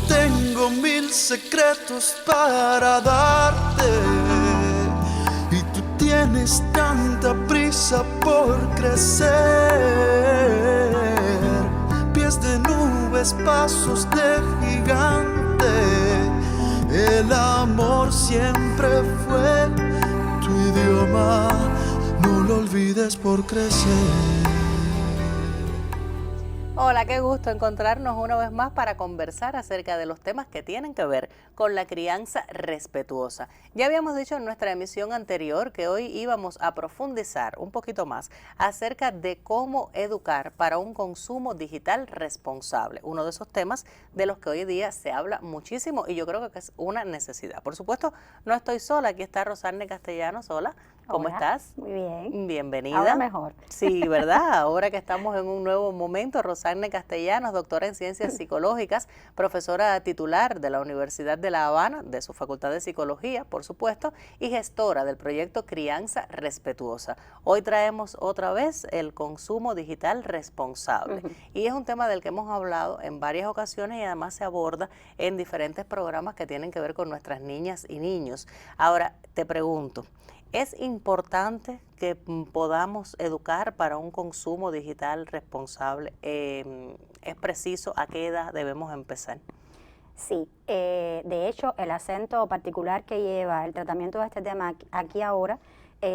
Tengo mil secretos para darte y tú tienes tanta prisa por crecer. Pies de nubes, pasos de gigante. El amor siempre fue tu idioma. No lo olvides por crecer. Hola, qué gusto encontrarnos una vez más para conversar acerca de los temas que tienen que ver con la crianza respetuosa. Ya habíamos dicho en nuestra emisión anterior que hoy íbamos a profundizar un poquito más acerca de cómo educar para un consumo digital responsable, uno de esos temas de los que hoy día se habla muchísimo y yo creo que es una necesidad. Por supuesto, no estoy sola, aquí está Rosarne Castellanos. Hola, ¿cómo estás? Muy bien. Bienvenida. Ahora mejor. Sí, ¿verdad? Ahora que estamos en un nuevo momento, Rosarne Castellanos, doctora en Ciencias Psicológicas, profesora titular de la Universidad de La Habana, de su Facultad de Psicología, por supuesto, y gestora del proyecto Crianza Respetuosa. Hoy traemos otra vez el consumo digital responsable. Y es un tema del que hemos hablado en varias ocasiones y además se aborda en diferentes programas que tienen que ver con nuestras niñas y niños. Ahora, te pregunto, ¿es importante que podamos educar para un consumo digital responsable? ¿Es preciso a qué edad debemos empezar? Sí, de hecho el acento particular que lleva el tratamiento de este tema aquí ahora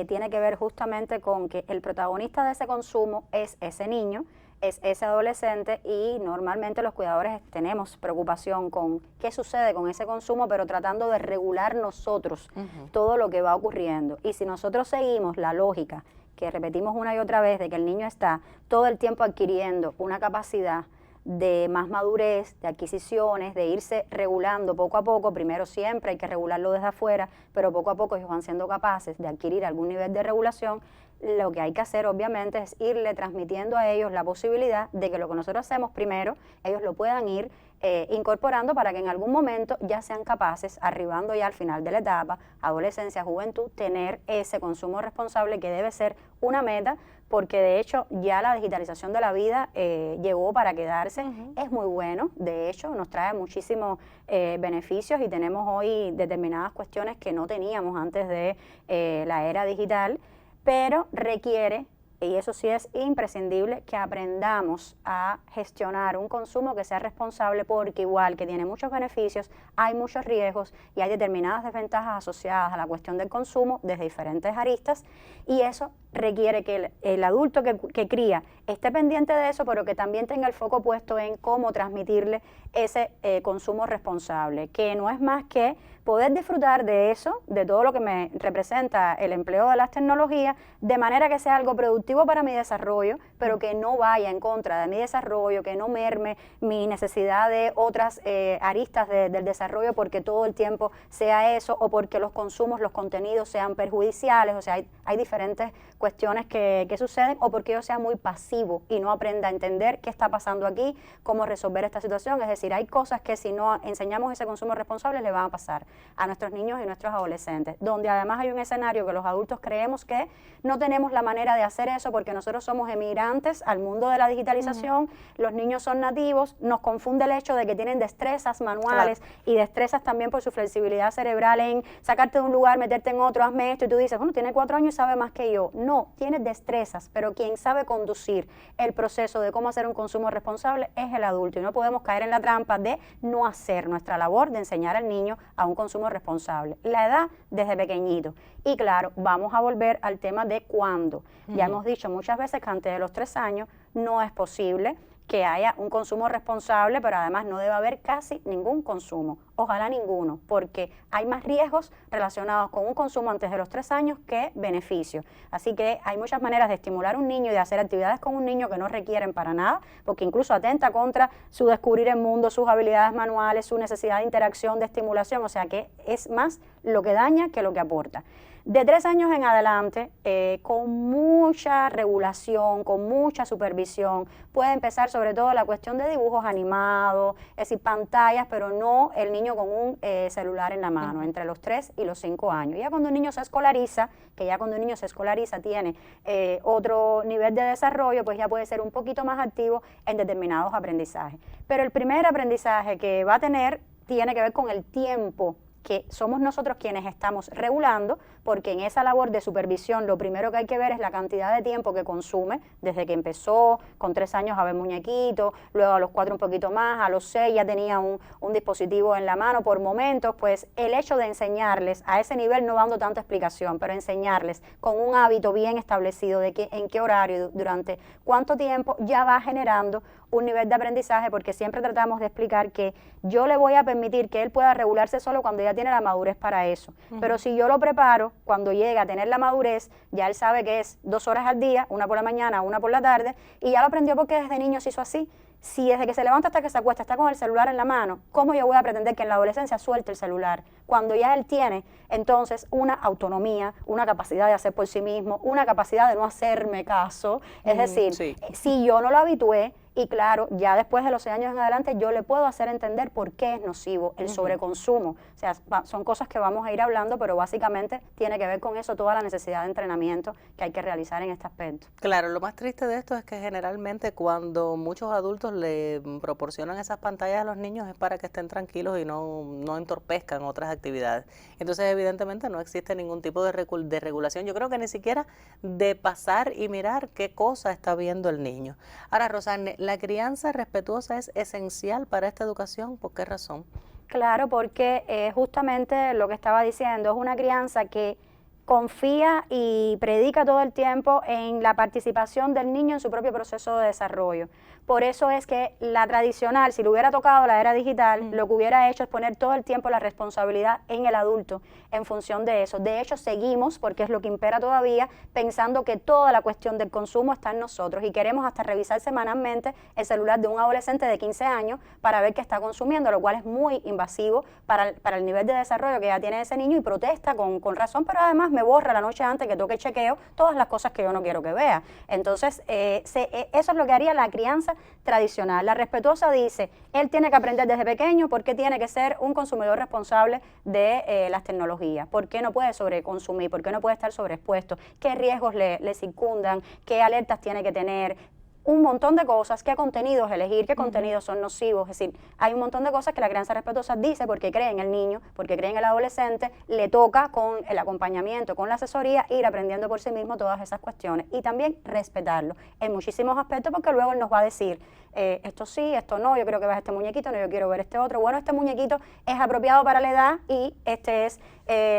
tiene que ver justamente con que el protagonista de ese consumo es ese niño, es ese adolescente y normalmente los cuidadores tenemos preocupación con qué sucede con ese consumo, pero tratando de regular nosotros todo lo que va ocurriendo. Y si nosotros seguimos la lógica que repetimos una y otra vez de que el niño está todo el tiempo adquiriendo una capacidad de más madurez, de adquisiciones, de irse regulando poco a poco, primero siempre hay que regularlo desde afuera, pero poco a poco ellos van siendo capaces de adquirir algún nivel de regulación. Lo que hay que hacer obviamente es irle transmitiendo a ellos la posibilidad de que lo que nosotros hacemos primero, ellos lo puedan ir incorporando para que en algún momento ya sean capaces, arribando ya al final de la etapa, adolescencia, juventud, tener ese consumo responsable que debe ser una meta, porque de hecho ya la digitalización de la vida llegó para quedarse. Es muy bueno, de hecho nos trae muchísimos beneficios y tenemos hoy determinadas cuestiones que no teníamos antes de la era digital, pero requiere, y eso sí es imprescindible, que aprendamos a gestionar un consumo que sea responsable, porque igual que tiene muchos beneficios, hay muchos riesgos y hay determinadas desventajas asociadas a la cuestión del consumo desde diferentes aristas, y eso requiere que el adulto que cría esté pendiente de eso, pero que también tenga el foco puesto en cómo transmitirle ese consumo responsable, que no es más que poder disfrutar de eso, de todo lo que me representa el empleo de las tecnologías, de manera que sea algo productivo para mi desarrollo, pero que no vaya en contra de mi desarrollo, que no merme mi necesidad de otras aristas del desarrollo, porque todo el tiempo sea eso, o porque los consumos, los contenidos sean perjudiciales. O sea, hay diferentes cuestiones que suceden, o porque yo sea muy pasivo y no aprenda a entender qué está pasando aquí, cómo resolver esta situación. Es decir, hay cosas que si no enseñamos ese consumo responsable le van a pasar a nuestros niños y nuestros adolescentes, donde además hay un escenario que los adultos creemos que no tenemos la manera de hacer eso porque nosotros somos emigrantes al mundo de la digitalización, los niños son nativos, nos confunde el hecho de que tienen destrezas manuales y destrezas también por su flexibilidad cerebral en sacarte de un lugar, meterte en otro, hazme esto, y tú dices, bueno, tiene 4 años y sabe más que yo. No, tiene destrezas, pero quien sabe conducir el proceso de cómo hacer un consumo responsable es el adulto, y no podemos caer en la trampa de no hacer nuestra labor de enseñar al niño a un consumo responsable. La edad desde pequeñito. Y claro, vamos a volver al tema de cuándo. Ya hemos dicho muchas veces que antes de los 3 años no es posible que haya un consumo responsable, pero además no debe haber casi ningún consumo, ojalá ninguno, porque hay más riesgos relacionados con un consumo antes de los 3 años que beneficios. Así que hay muchas maneras de estimular a un niño y de hacer actividades con un niño que no requieren para nada, porque incluso atenta contra su descubrir el mundo, sus habilidades manuales, su necesidad de interacción, de estimulación, o sea que es más lo que daña que lo que aporta. De 3 años en adelante, con mucha regulación, con mucha supervisión, puede empezar sobre todo la cuestión de dibujos animados, es decir, pantallas, pero no el niño con un celular en la mano, entre los 3 y los 5 años. Ya cuando un niño se escolariza, tiene otro nivel de desarrollo, pues ya puede ser un poquito más activo en determinados aprendizajes. Pero el primer aprendizaje que va a tener tiene que ver con el tiempo, que somos nosotros quienes estamos regulando, porque en esa labor de supervisión lo primero que hay que ver es la cantidad de tiempo que consume, desde que empezó con 3 años a ver muñequitos, luego a los 4 un poquito más, a los 6 ya tenía un dispositivo en la mano por momentos. Pues el hecho de enseñarles a ese nivel, no dando tanta explicación, pero enseñarles con un hábito bien establecido de que en qué horario, durante cuánto tiempo, ya va generando un nivel de aprendizaje, porque siempre tratamos de explicar que yo le voy a permitir que él pueda regularse solo cuando ya tiene la madurez para eso. Pero si yo lo preparo, cuando llega a tener la madurez, ya él sabe que es 2 horas al día, una por la mañana, una por la tarde, y ya lo aprendió porque desde niño se hizo así. Si desde que se levanta hasta que se acuesta está con el celular en la mano, ¿cómo yo voy a pretender que en la adolescencia suelte el celular? Cuando ya él tiene, entonces, una autonomía, una capacidad de hacer por sí mismo, una capacidad de no hacerme caso. Es decir, si yo no lo habitué, y claro, ya después de los 6 años en adelante yo le puedo hacer entender por qué es nocivo el sobreconsumo. O sea, son cosas que vamos a ir hablando, pero básicamente tiene que ver con eso, toda la necesidad de entrenamiento que hay que realizar en este aspecto. Claro, lo más triste de esto es que generalmente cuando muchos adultos le proporcionan esas pantallas a los niños es para que estén tranquilos y no entorpezcan otras actividades. Entonces, evidentemente, no existe ningún tipo de regulación. Yo creo que ni siquiera de pasar y mirar qué cosa está viendo el niño. Ahora, Rosarne, ¿la crianza respetuosa es esencial para esta educación? ¿Por qué razón? Claro, porque justamente lo que estaba diciendo, es una crianza que confía y predica todo el tiempo en la participación del niño en su propio proceso de desarrollo. Por eso es que la tradicional, si le hubiera tocado la era digital, lo que hubiera hecho es poner todo el tiempo la responsabilidad en el adulto en función de eso. De hecho, seguimos, porque es lo que impera todavía, pensando que toda la cuestión del consumo está en nosotros y queremos hasta revisar semanalmente el celular de un adolescente de 15 años para ver qué está consumiendo, lo cual es muy invasivo para el nivel de desarrollo que ya tiene ese niño, y protesta con razón, pero además me borra la noche antes que toque chequeo todas las cosas que yo no quiero que vea. Entonces, eso es lo que haría la crianza tradicional. La respetuosa dice, él tiene que aprender desde pequeño porque tiene que ser un consumidor responsable de las tecnologías. ¿Por qué no puede sobreconsumir? ¿Por qué no puede estar sobreexpuesto? ¿Qué riesgos le circundan? ¿Qué alertas tiene que tener? Un montón de cosas, qué contenidos elegir, qué contenidos son nocivos. Es decir, hay un montón de cosas que la crianza respetuosa dice porque cree en el niño, porque cree en el adolescente, le toca con el acompañamiento, con la asesoría, ir aprendiendo por sí mismo todas esas cuestiones y también respetarlo en muchísimos aspectos, porque luego él nos va a decir, esto sí, esto no, yo quiero que veas este muñequito, no, yo quiero ver este otro. Bueno, este muñequito es apropiado para la edad y este es,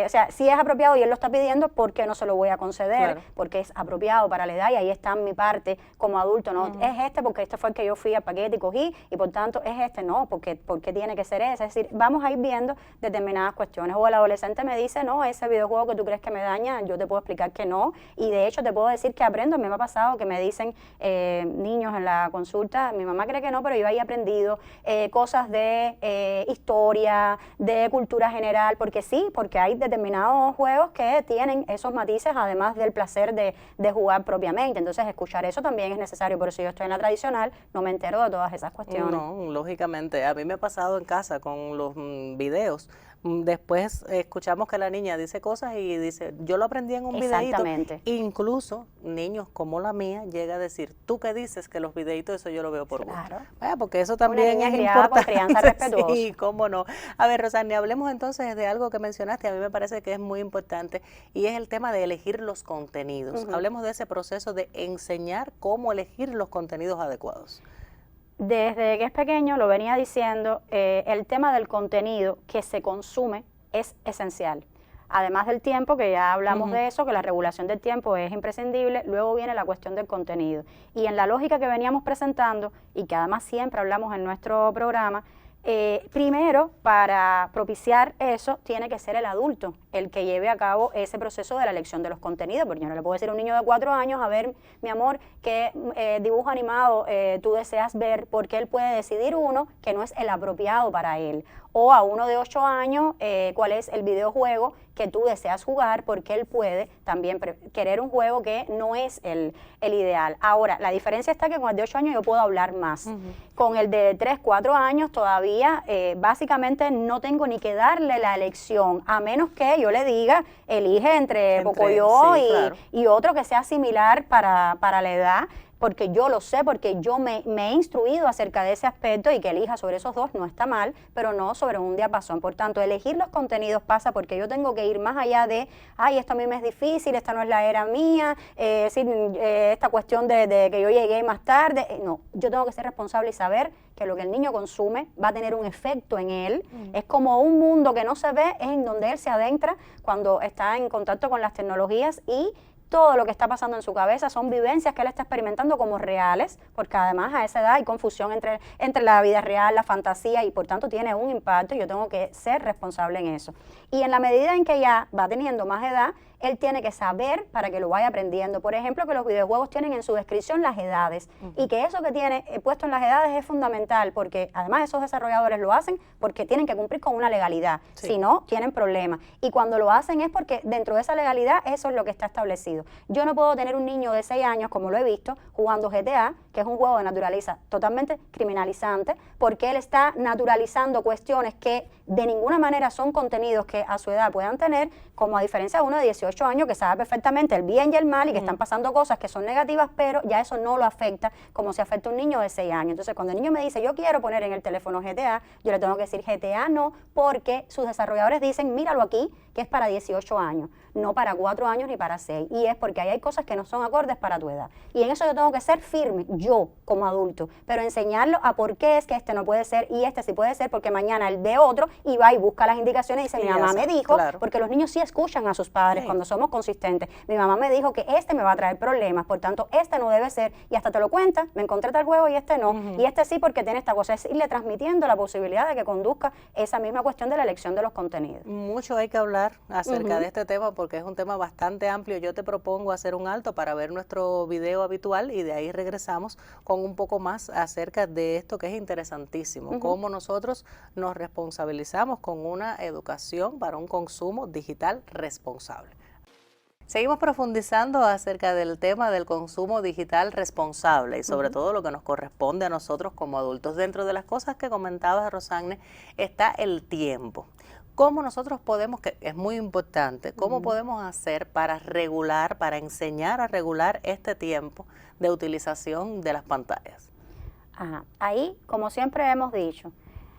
o sea, si es apropiado y él lo está pidiendo, ¿por qué no se lo voy a conceder? Claro. Porque es apropiado para la edad y ahí está mi parte como adulto, ¿no? Es este porque este fue el que yo fui al paquete y cogí y por tanto es este, no, porque tiene que ser ese. Es decir, vamos a ir viendo determinadas cuestiones. O el adolescente me dice, no, ese videojuego que tú crees que me daña, yo te puedo explicar que no, y de hecho te puedo decir que aprendo. A mí me ha pasado que me dicen niños en la consulta, mi mamá cree que no, pero yo ahí he aprendido cosas de historia, de cultura general, porque sí, porque hay determinados juegos que tienen esos matices, además del placer de jugar propiamente. Entonces, escuchar eso también es necesario. Por eso yo estoy en la tradicional, no me entero de todas esas cuestiones. No, lógicamente. A mí me ha pasado en casa con los videos. Después escuchamos que la niña dice cosas y dice, yo lo aprendí en un videíto. Incluso niños como la mía llega a decir, tú qué dices que los videitos, eso yo lo veo por claro. vos. Porque eso también es importante. Con crianza respetuosa. Sí, cómo no. A ver, Rosarne, hablemos entonces de algo que mencionaste, a mí me parece que es muy importante, y es el tema de elegir los contenidos. Hablemos de ese proceso de enseñar cómo elegir los contenidos adecuados. Desde que es pequeño, lo venía diciendo, el tema del contenido que se consume es esencial. Además del tiempo, que ya hablamos de eso, que la regulación del tiempo es imprescindible, luego viene la cuestión del contenido. Y en la lógica que veníamos presentando, y que además siempre hablamos en nuestro programa, primero, para propiciar eso, tiene que ser el adulto el que lleve a cabo ese proceso de la elección de los contenidos, porque yo no le puedo decir a un niño de 4 años, a ver, mi amor, qué dibujo animado tú deseas ver, porque él puede decidir uno que no es el apropiado para él. O a uno de 8 años, cuál es el videojuego que tú deseas jugar, porque él puede también querer un juego que no es el ideal. Ahora, la diferencia está que con el de 8 años yo puedo hablar más. Con el de 3, 4 años todavía básicamente no tengo ni que darle la elección, a menos que yo le diga, elige entre Pocoyo sí, claro, y otro que sea similar para la edad, porque yo lo sé, porque yo me he instruido acerca de ese aspecto, y que elija sobre esos dos no está mal, pero no sobre un diapasón. Por tanto, elegir los contenidos pasa porque yo tengo que ir más allá de, ay, esto a mí me es difícil, esta no es la era mía, esta cuestión de que yo llegué más tarde. No, yo tengo que ser responsable y saber que lo que el niño consume va a tener un efecto en él. Es como un mundo que no se ve, es en donde él se adentra cuando está en contacto con las tecnologías, y todo lo que está pasando en su cabeza son vivencias que él está experimentando como reales, porque además a esa edad hay confusión entre la vida real, la fantasía, y por tanto tiene un impacto, y yo tengo que ser responsable en eso. Y en la medida en que ya va teniendo más edad, él tiene que saber para que lo vaya aprendiendo. Por ejemplo, que los videojuegos tienen en su descripción las edades, y que eso que tiene puesto en las edades es fundamental, porque además esos desarrolladores lo hacen porque tienen que cumplir con una legalidad, si no, tienen problemas. Y cuando lo hacen es porque dentro de esa legalidad eso es lo que está establecido. Yo no puedo tener un niño de 6 años, como lo he visto, jugando GTA, que es un juego de naturaleza totalmente criminalizante, porque él está naturalizando cuestiones que de ninguna manera son contenidos que a su edad puedan tener, como a diferencia de uno de 18 años que sabe perfectamente el bien y el mal, y que están pasando cosas que son negativas, pero ya eso no lo afecta como si afecta a un niño de 6 años. Entonces, cuando el niño me dice, yo quiero poner en el teléfono GTA, yo le tengo que decir GTA no, porque sus desarrolladores dicen, míralo aquí, que es para 18 años, no para 4 años ni para 6, y es porque ahí hay cosas que no son acordes para tu edad. Y en eso yo tengo que ser firme, yo como adulto, pero enseñarlo a por qué es que este no puede ser y este sí puede ser, porque mañana el de otro, y va y busca las indicaciones y dice, mi mamá me dijo, porque los niños sí escuchan a sus padres cuando somos consistentes, mi mamá me dijo que este me va a traer problemas, por tanto este no debe ser, y hasta te lo cuenta, me encontré tal juego y este no, y este sí porque tiene esta cosa, es irle transmitiendo la posibilidad de que conduzca esa misma cuestión de la elección de los contenidos. Mucho hay que hablar acerca de este tema, porque es un tema bastante amplio. Yo te propongo hacer un alto para ver nuestro video habitual, y de ahí regresamos con un poco más acerca de esto que es interesantísimo, cómo nosotros nos responsabilizamos con una educación para un consumo digital responsable. Seguimos profundizando acerca del tema del consumo digital responsable, y sobre todo lo que nos corresponde a nosotros como adultos. Dentro de las cosas que comentabas, Rosanne, está el tiempo. ¿Cómo nosotros podemos, que es muy importante, cómo podemos hacer para regular, para enseñar a regular este tiempo de utilización de las pantallas? Ahí, como siempre hemos dicho,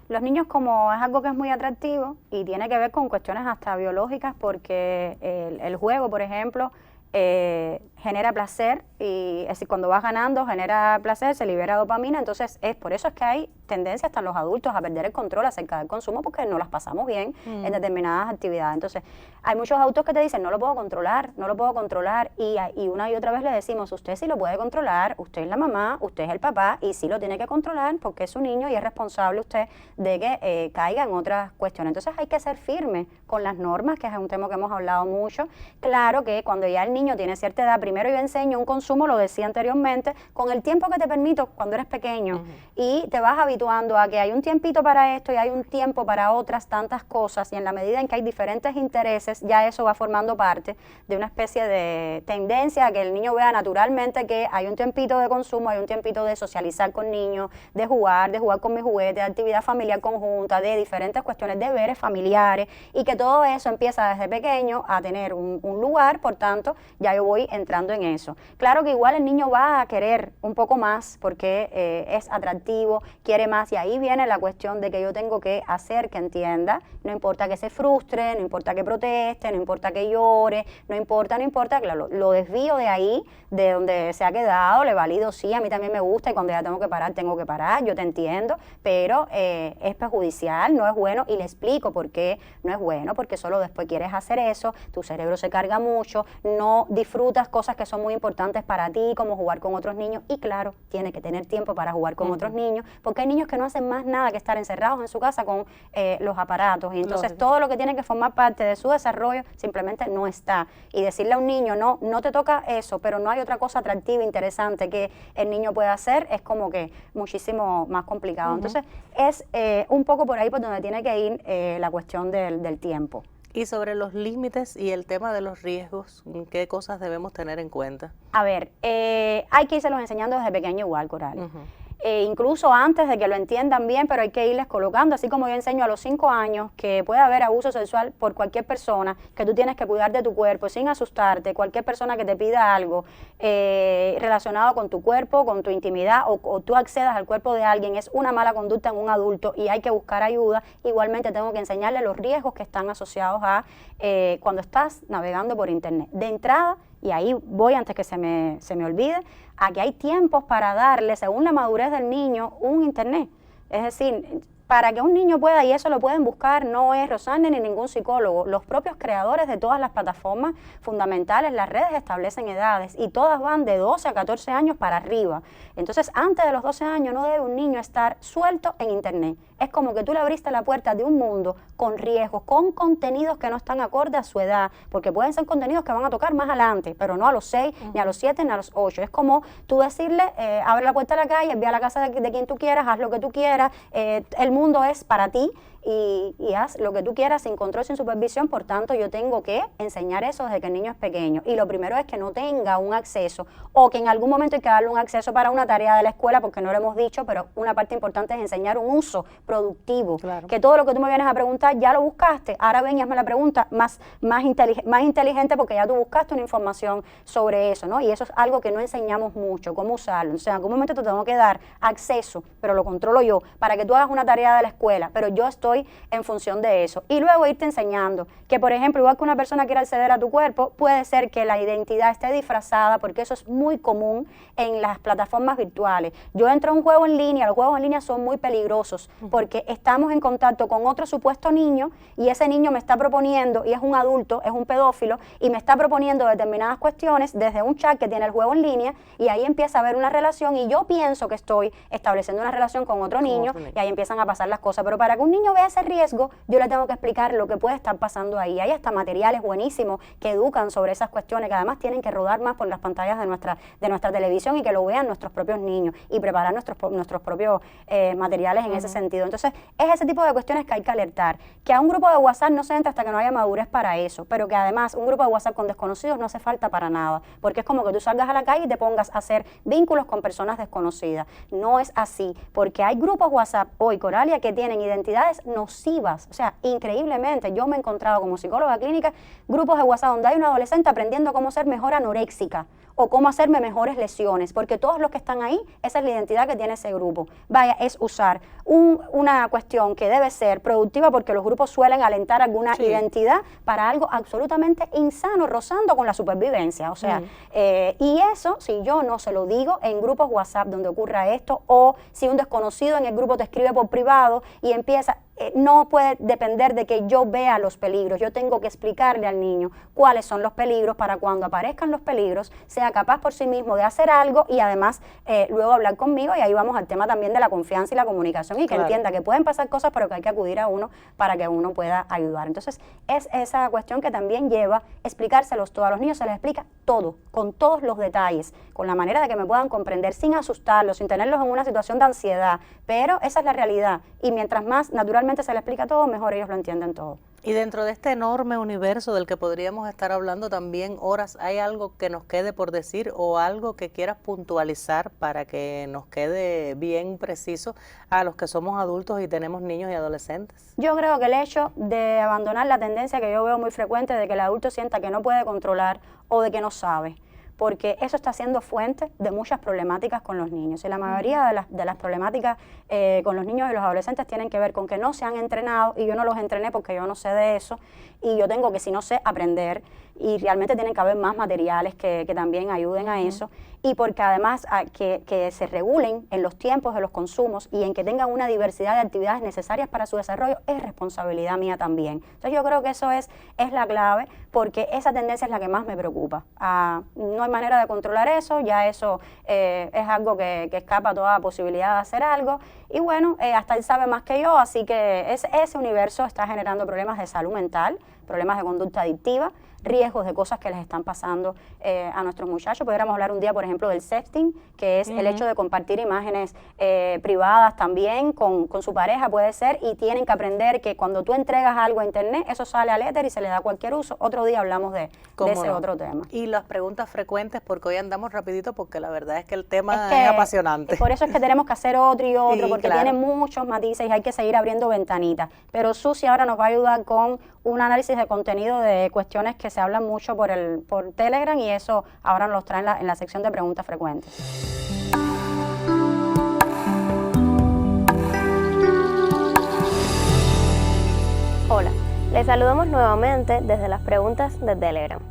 los niños, como es algo que es muy atractivo y tiene que ver con cuestiones hasta biológicas, porque el juego, por ejemplo, genera placer, y es decir, cuando vas ganando genera placer, se libera dopamina, entonces por eso es que hay tendencia hasta en los adultos a perder el control acerca del consumo, porque no las pasamos bien en determinadas actividades. Entonces hay muchos adultos que te dicen, no lo puedo controlar, no lo puedo controlar, y una y otra vez le decimos, usted sí lo puede controlar, usted es la mamá, usted es el papá, y sí lo tiene que controlar porque es su niño y es responsable usted de que caiga en otras cuestiones. Entonces hay que ser firme con las normas, que es un tema que hemos hablado mucho. Claro que cuando ya el niño tiene cierta edad, primero yo enseño un consumo, lo decía anteriormente, con el tiempo que te permito cuando eres pequeño, y te vas habituando a que hay un tiempito para esto y hay un tiempo para otras tantas cosas, y en la medida en que hay diferentes intereses, ya eso va formando parte de una especie de tendencia a que el niño vea naturalmente que hay un tiempito de consumo, hay un tiempito de socializar con niños, de jugar con mis juguetes, de actividad familiar conjunta, de diferentes cuestiones, deberes familiares, y que todo eso empieza desde pequeño a tener un lugar. Por tanto, ya yo voy entrando en eso. Claro que igual el niño va a querer un poco más porque es atractivo, quiere más, y ahí viene la cuestión de que yo tengo que hacer que entienda, no importa que se frustre, no importa que proteste, no importa que llore, no importa, claro, lo desvío de ahí, de donde se ha quedado, le valido, sí, a mí también me gusta, y cuando ya tengo que parar, yo te entiendo, pero es perjudicial, no es bueno, y le explico por qué no es bueno, porque solo después quieres hacer eso, tu cerebro se carga mucho, no disfrutas cosas que son muy importantes para ti, como jugar con otros niños, y claro, tiene que tener tiempo para jugar con otros niños, porque hay niños que no hacen más nada que estar encerrados en su casa con los aparatos, y entonces todo lo que tiene que formar parte de su desarrollo simplemente no está. Y decirle a un niño, no te toca eso, pero no hay otra cosa atractiva, interesante que el niño pueda hacer, es como que muchísimo más complicado. Entonces es un poco por ahí por donde tiene que ir la cuestión del tiempo. Y sobre los límites y el tema de los riesgos, ¿qué cosas debemos tener en cuenta? A ver, hay que irse los enseñando desde pequeño igual, Coral. Incluso antes de que lo entiendan bien, pero hay que irles colocando, así como yo enseño a los 5 años que puede haber abuso sexual por cualquier persona, que tú tienes que cuidar de tu cuerpo sin asustarte, cualquier persona que te pida algo relacionado con tu cuerpo, con tu intimidad o tú accedas al cuerpo de alguien, es una mala conducta en un adulto y hay que buscar ayuda. Igualmente tengo que enseñarle los riesgos que están asociados a cuando estás navegando por internet. De entrada, y ahí voy antes que se me olvide, a que hay tiempos para darle, según la madurez del niño, un internet. Es decir, para que un niño pueda, y eso lo pueden buscar, no es Rosanne ni ningún psicólogo, los propios creadores de todas las plataformas fundamentales, las redes establecen edades y todas van de 12 a 14 años para arriba. Entonces, antes de los 12 años no debe un niño estar suelto en internet. Es como que tú le abriste la puerta de un mundo con riesgos, con contenidos que no están acorde a su edad, porque pueden ser contenidos que van a tocar más adelante, pero no a los 6, ni a los 7, ni a los 8. Es como tú decirle, abre la puerta de la calle, ve a la casa de quien tú quieras, haz lo que tú quieras, el mundo es para ti y haz lo que tú quieras sin control, sin supervisión. Por tanto, yo tengo que enseñar eso desde que el niño es pequeño. Y lo primero es que no tenga un acceso o que en algún momento hay que darle un acceso para una tarea de la escuela, porque no lo hemos dicho, pero una parte importante es enseñar un uso productivo. Claro. Que todo lo que tú me vienes a preguntar ya lo buscaste, ahora ven y hazme la pregunta más inteligente porque ya tú buscaste una información sobre eso, ¿no? Y eso es algo que no enseñamos mucho, cómo usarlo. O sea, en algún momento te tengo que dar acceso, pero lo controlo yo, para que tú hagas una tarea de la escuela, pero yo estoy en función de eso. Y luego irte enseñando que, por ejemplo, igual que una persona quiera acceder a tu cuerpo, puede ser que la identidad esté disfrazada, porque eso es muy común en las plataformas virtuales. Yo entro a un juego en línea, los juegos en línea son muy peligrosos, porque estamos en contacto con otro supuesto niño, y ese niño me está proponiendo, y es un adulto, es un pedófilo, y me está proponiendo determinadas cuestiones desde un chat que tiene el juego en línea, y ahí empieza a haber una relación, y yo pienso que estoy estableciendo una relación con otro niño, y ahí empiezan a pasar las cosas. Pero para que un niño vea ese riesgo, yo le tengo que explicar lo que puede estar pasando ahí. Hay hasta materiales buenísimos que educan sobre esas cuestiones, que además tienen que rodar más por las pantallas de nuestra televisión y que lo vean nuestros propios niños y preparar nuestros propios materiales en ese sentido. Entonces, es ese tipo de cuestiones que hay que alertar. Que a un grupo de WhatsApp no se entra hasta que no haya madurez para eso, pero que además un grupo de WhatsApp con desconocidos no hace falta para nada, porque es como que tú salgas a la calle y te pongas a hacer vínculos con personas desconocidas. No es así, porque hay grupos WhatsApp hoy, Coralia, que tienen identidades nocivas. O sea, increíblemente, yo me he encontrado como psicóloga clínica grupos de WhatsApp donde hay una adolescente aprendiendo cómo ser mejor anoréxica o cómo hacerme mejores lesiones, porque todos los que están ahí, esa es la identidad que tiene ese grupo. Vaya, es usar una cuestión que debe ser productiva, porque los grupos suelen alentar alguna identidad para algo absolutamente insano, rozando con la supervivencia. O sea, y eso, si yo no se lo digo en grupos WhatsApp donde ocurra esto, o si un desconocido en el grupo te escribe por privado y empieza... no puede depender de que yo vea los peligros. Yo tengo que explicarle al niño cuáles son los peligros para cuando aparezcan los peligros sea capaz por sí mismo de hacer algo y además luego hablar conmigo, y ahí vamos al tema también de la confianza y la comunicación, y que entienda que pueden pasar cosas pero que hay que acudir a uno para que uno pueda ayudar. Entonces es esa cuestión que también lleva explicárselos todo a los niños. Se les explica todo, con todos los detalles, con la manera de que me puedan comprender, sin asustarlos, sin tenerlos en una situación de ansiedad, pero esa es la realidad, y mientras más naturalmente se les explica todo, mejor ellos lo entienden todo. Y dentro de este enorme universo del que podríamos estar hablando también horas, ¿hay algo que nos quede por decir o algo que quieras puntualizar para que nos quede bien preciso a los que somos adultos y tenemos niños y adolescentes? Yo creo que el hecho de abandonar la tendencia que yo veo muy frecuente de que el adulto sienta que no puede controlar o de que no sabe, porque eso está siendo fuente de muchas problemáticas con los niños. Y la mayoría de las problemáticas con los niños y los adolescentes tienen que ver con que no se han entrenado, y yo no los entrené porque yo no sé de eso, y yo tengo que, si no sé, aprender, y realmente tienen que haber más materiales que también ayuden a eso, y porque además que se regulen en los tiempos de los consumos y en que tengan una diversidad de actividades necesarias para su desarrollo es responsabilidad mía también. Entonces yo creo que eso es la clave, porque esa tendencia es la que más me preocupa. No hay manera de controlar eso, ya eso es algo que escapa a toda posibilidad de hacer algo, y bueno, hasta él sabe más que yo, así que ese universo está generando problemas de salud mental, problemas de conducta adictiva, riesgos de cosas que les están pasando a nuestros muchachos. Podríamos hablar un día, por ejemplo, del sexting, que es el hecho de compartir imágenes privadas también con su pareja, puede ser, y tienen que aprender que cuando tú entregas algo a internet, eso sale al éter y se le da cualquier uso. Otro día hablamos de ese otro tema. Y las preguntas frecuentes, porque hoy andamos rapidito, porque la verdad es que el tema es apasionante. Por eso es que tenemos que hacer otro y otro, Sí, porque claro. tiene muchos matices y hay que seguir abriendo ventanitas. Pero Susi ahora nos va a ayudar con un análisis de contenido de cuestiones que se hablan mucho por Telegram, y eso ahora nos los trae en la sección de preguntas frecuentes. Hola, les saludamos nuevamente desde las preguntas de Telegram.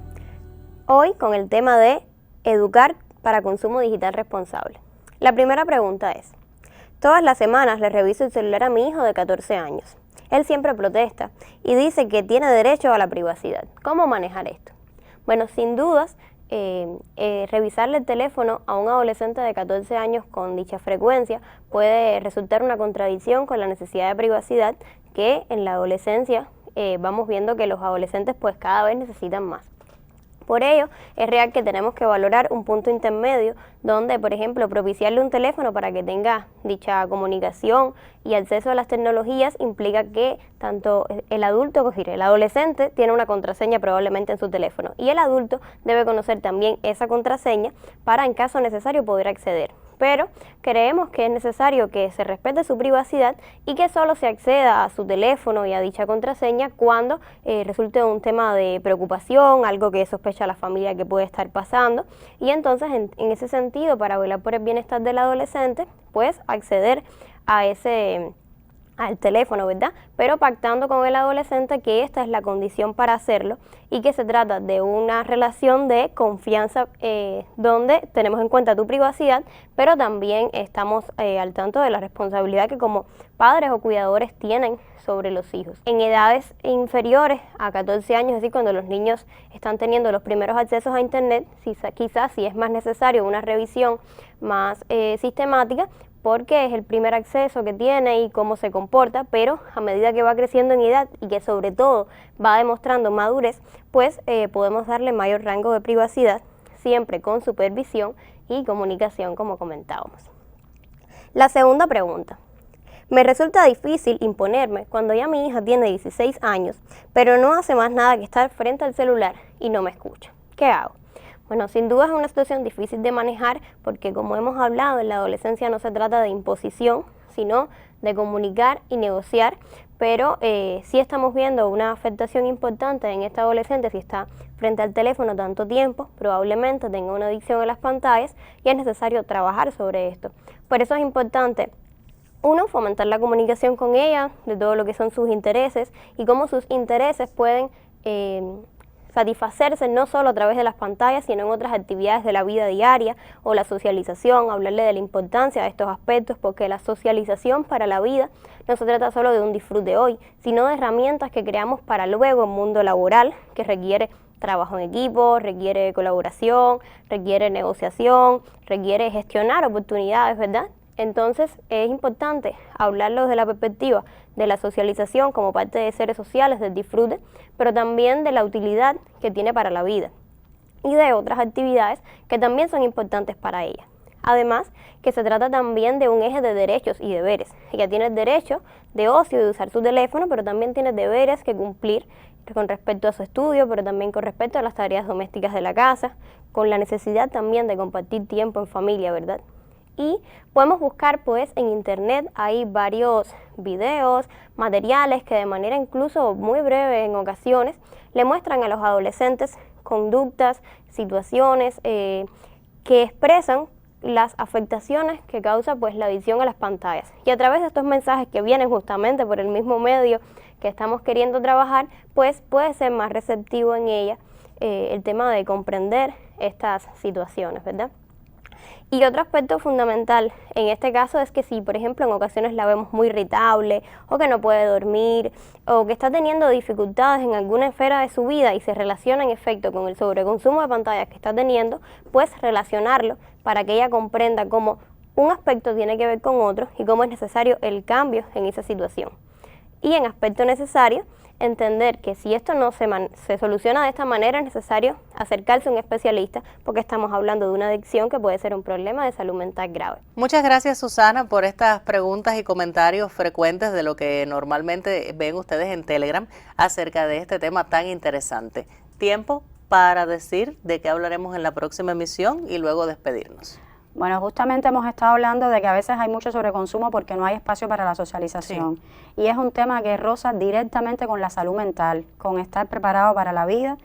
Hoy con el tema de educar para consumo digital responsable. La primera pregunta es: todas las semanas le reviso el celular a mi hijo de 14 años. Él siempre protesta y dice que tiene derecho a la privacidad. ¿Cómo manejar esto? Bueno, sin dudas, revisarle el teléfono a un adolescente de 14 años con dicha frecuencia puede resultar una contradicción con la necesidad de privacidad que en la adolescencia vamos viendo que los adolescentes pues cada vez necesitan más. Por ello, es real que tenemos que valorar un punto intermedio donde, por ejemplo, propiciarle un teléfono para que tenga dicha comunicación y acceso a las tecnologías implica que tanto el adulto, el adolescente, tiene una contraseña probablemente en su teléfono, y el adulto debe conocer también esa contraseña para, en caso necesario, poder acceder. Pero creemos que es necesario que se respete su privacidad y que solo se acceda a su teléfono y a dicha contraseña cuando resulte un tema de preocupación, algo que sospecha la familia que puede estar pasando, y entonces en ese sentido, para velar por el bienestar del adolescente, pues acceder a al teléfono, ¿verdad? Pero pactando con el adolescente que esta es la condición para hacerlo y que se trata de una relación de confianza donde tenemos en cuenta tu privacidad, pero también estamos al tanto de la responsabilidad que como padres o cuidadores tienen sobre los hijos. En edades inferiores a 14 años, es decir, cuando los niños están teniendo los primeros accesos a internet, quizás sí es más necesario una revisión más sistemática, porque es el primer acceso que tiene y cómo se comporta, pero a medida que va creciendo en edad y que sobre todo va demostrando madurez, pues podemos darle mayor rango de privacidad, siempre con supervisión y comunicación, como comentábamos. La segunda pregunta: me resulta difícil imponerme cuando ya mi hija tiene 16 años, pero no hace más nada que estar frente al celular y no me escucha. ¿Qué hago? Bueno, sin duda es una situación difícil de manejar porque, como hemos hablado, en la adolescencia no se trata de imposición, sino de comunicar y negociar, pero sí estamos viendo una afectación importante en esta adolescente si está frente al teléfono tanto tiempo, probablemente tenga una adicción a las pantallas y es necesario trabajar sobre esto. Por eso es importante, uno, fomentar la comunicación con ella de todo lo que son sus intereses y cómo sus intereses pueden satisfacerse no solo a través de las pantallas, sino en otras actividades de la vida diaria o la socialización, hablarle de la importancia de estos aspectos, porque la socialización para la vida no se trata solo de un disfrute hoy, sino de herramientas que creamos para luego el mundo laboral, que requiere trabajo en equipo, requiere colaboración, requiere negociación, requiere gestionar oportunidades, ¿verdad? Entonces es importante hablarlo desde la perspectiva de la socialización como parte de seres sociales, del disfrute, pero también de la utilidad que tiene para la vida y de otras actividades que también son importantes para ella. Además, que se trata también de un eje de derechos y deberes. Ella tiene el derecho de ocio de usar su teléfono, pero también tiene deberes que cumplir con respecto a su estudio, pero también con respecto a las tareas domésticas de la casa, con la necesidad también de compartir tiempo en familia, ¿verdad? Y podemos buscar pues en internet, hay varios videos, materiales que de manera incluso muy breve en ocasiones le muestran a los adolescentes conductas, situaciones que expresan las afectaciones que causa pues la adicción a las pantallas. Y a través de estos mensajes que vienen justamente por el mismo medio que estamos queriendo trabajar, pues puede ser más receptivo en ella el tema de comprender estas situaciones, ¿verdad? Y otro aspecto fundamental en este caso es que si, por ejemplo, en ocasiones la vemos muy irritable o que no puede dormir o que está teniendo dificultades en alguna esfera de su vida y se relaciona en efecto con el sobreconsumo de pantallas que está teniendo, pues relacionarlo para que ella comprenda cómo un aspecto tiene que ver con otro y cómo es necesario el cambio en esa situación. y en aspecto necesario, entender que si esto no se soluciona de esta manera es necesario acercarse a un especialista porque estamos hablando de una adicción que puede ser un problema de salud mental grave. Muchas gracias, Susana, por estas preguntas y comentarios frecuentes de lo que normalmente ven ustedes en Telegram acerca de este tema tan interesante. Tiempo para decir de qué hablaremos en la próxima emisión y luego despedirnos. Bueno, justamente hemos estado hablando de que a veces hay mucho sobreconsumo porque no hay espacio para la socialización. Sí. Y es un tema que roza directamente con la salud mental, con estar preparado para la vida,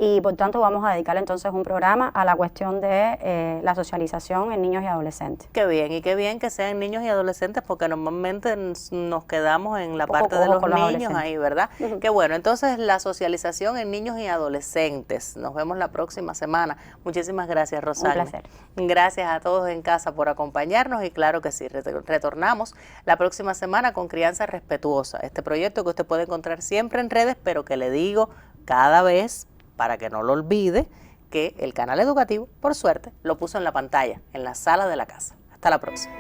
y por tanto vamos a dedicar entonces un programa a la cuestión de la socialización en niños y adolescentes. Qué bien, y qué bien que sean niños y adolescentes porque normalmente nos quedamos en la parte de los niños ahí, ¿verdad? Qué bueno, entonces la socialización en niños y adolescentes. Nos vemos la próxima semana. Muchísimas gracias, Rosalía. Un placer. Gracias a todos en casa por acompañarnos y claro que sí, retornamos la próxima semana con Crianza Respetuosa, este proyecto que usted puede encontrar siempre en redes, pero que le digo cada vez, para que no lo olvide, que el canal educativo, por suerte, lo puso en la pantalla, en la sala de la casa. Hasta la próxima.